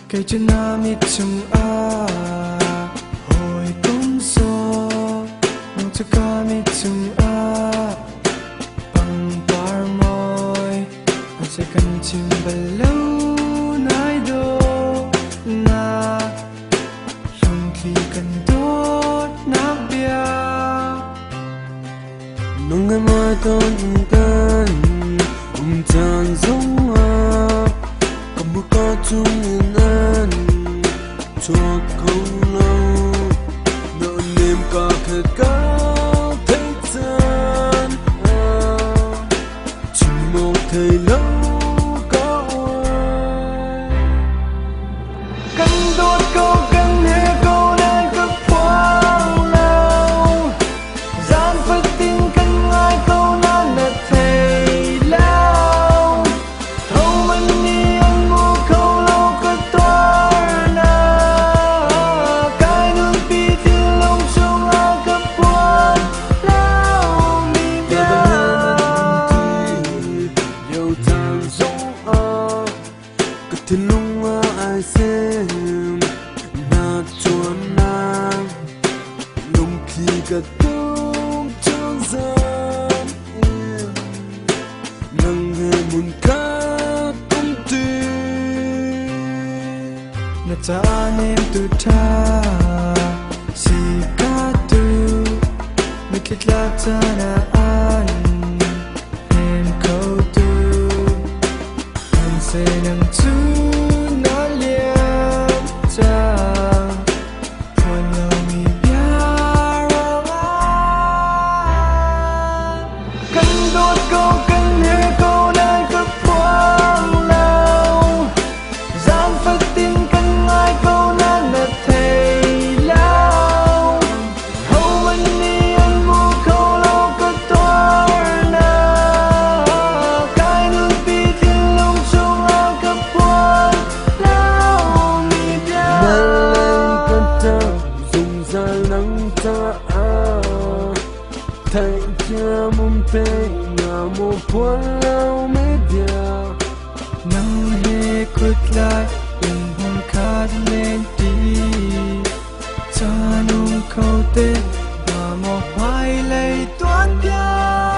cây chân nam ít chung hồi cũng so nông cho con ít chung bằng bar môi anh sẽ cần chim bờ lâu nai đô na dùng khi cần tốt nắp bia nông ngày mai con tan chan giống cầm bút có chung nên cho không lâu nỗi niềm cả khát cao thấy gian chỉ một thời lâu có ai cần đốt câu cần hề câu này cực khoang lâu gian phật tin cần ai câu nan là thầy lao thâu mình đi ăn mua câu lâu cực toar na cái nước bi thiên long trong ai cực quan lao mi bia yêu than giống cứ thiên lung ai xem na chuan na lung khi cả tung trong gian im nâng hề muốn ca tung tin na ta nem tu tha si ka tu mi kitla ta na an nem ko tu an se nang tu na liam ta walau mi biar cần đốt câu cần hề câu này cực khoang lâu gian phật tin cần ai câu nan là thầy lao hầu mình đi ăn mua câu lâu cực toar na cái nước bi thiên long trong ao cực quan lao mi bia nâng lên con ta dùng ra nắng ta thay cha mum pe nga mo quan lao media nang he kut lai in hong khát lên đi cha nung câu tên mà một hai lấy toán bia